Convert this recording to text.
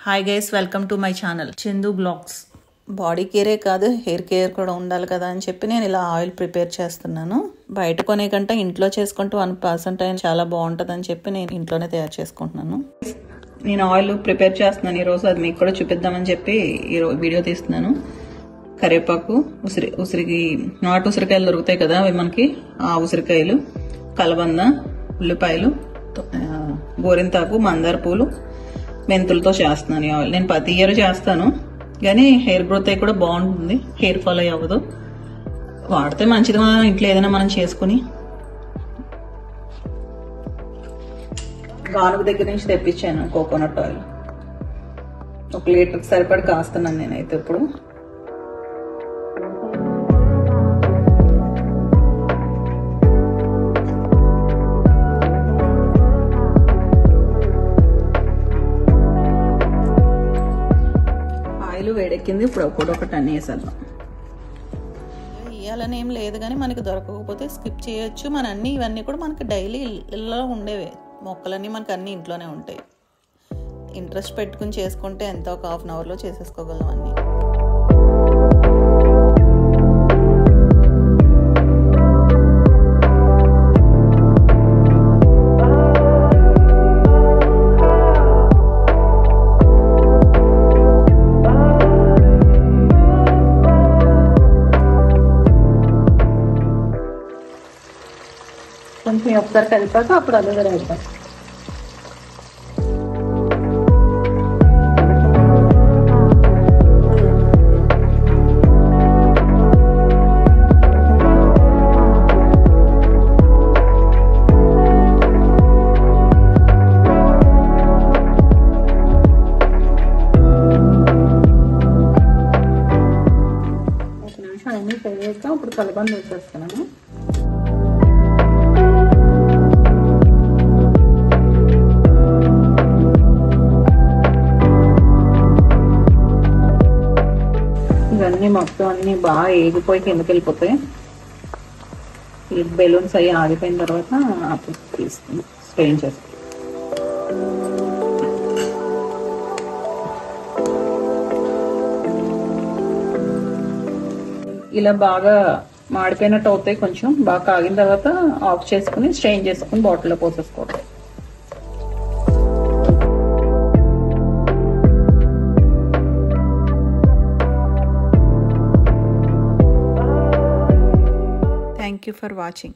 Hi guys, welcome to my channel Chandu blogs. Body కేరే కాదు, hair care కూడా ఉండాలి కదా అని చెప్పి నేను ఇలా ఆయిల్ ప్రిపేర్ చేస్తున్నాను. బయట కొనే కంటే ఇంట్లో చేసుకుంటూ 1% అయినా చాలా బాగుంటుంది అని చెప్పి నేను ఇంట్లోనే తయారు చేసుకుంటున్నాను. నేను ఆయిల్ ప్రిపేర్ చేస్తున్నాను ఈరోజు, అది మీకు కూడా చూపిద్దామని చెప్పి ఈరోజు వీడియో తీస్తున్నాను. కరివేపాకు, ఉసిరికి నాటు ఉసిరికాయలు దొరుకుతాయి కదా, అవి మనకి ఆ ఉసిరికాయలు, కలబంద, ఉల్లిపాయలు, గోరింతాకు, మందార పూలు, మెంతులతో చేస్తున్నాను ఈ ఆయిల్. నేను ప్రతి ఇయర్ చేస్తాను కానీ హెయిర్ గ్రోత్ అయి కూడా బాగుంటుంది, హెయిర్ ఫాల్ అవ్వదు. వాడితే మంచిది, ఇంట్లో ఏదైనా మనం చేసుకుని. గానుగ దగ్గర నుంచి తెప్పించాను కోకోనట్ ఆయిల్. 1 లీటర్కి సరిపడి కాస్తున్నాను నేనైతే ఇప్పుడు. వేడెక్కింది, ఇప్పుడు ఒకటి అన్నీ వేసేద్దాం. ఇవ్వాలని ఏం లేదు కానీ మనకి దొరకకపోతే స్కిప్ చేయొచ్చు. ఇవన్నీ కూడా మనకి డైలీ ఇళ్ళలో ఉండేవే మొక్కలన్నీ, మనకి అన్నీ ఇంట్లోనే ఉంటాయి. ఇంట్రెస్ట్ పెట్టుకుని చేసుకుంటే ఎంతో ఒక 1/2 అవర్లో చేసేసుకోగలం అన్నీ. కొంచెం ఒకసారి కలిపాక అప్పుడు అలోవెరా వేద్దాం. ఒక నిమిషం అన్నీ వేస్తాం. ఇప్పుడు కలబంద వేసేస్తున్నాను. ఇవన్నీ మొత్తం అన్ని బాగా ఏగిపోయి కిందకి వెళ్ళిపోతాయి. ఈ బెలూన్స్ అవి ఆగిపోయిన తర్వాత అప్పుడు తీసుకుని స్ట్రెయిన్ చేస్తాం. ఇలా బాగా మాడిపోయినట్టు అవుతాయి. కొంచెం బాగా కాగిన తర్వాత ఆఫ్ చేసుకుని స్ట్రెయిన్ చేసుకుని బాటిల్లో పోసేసుకోవడం. Thank you for watching.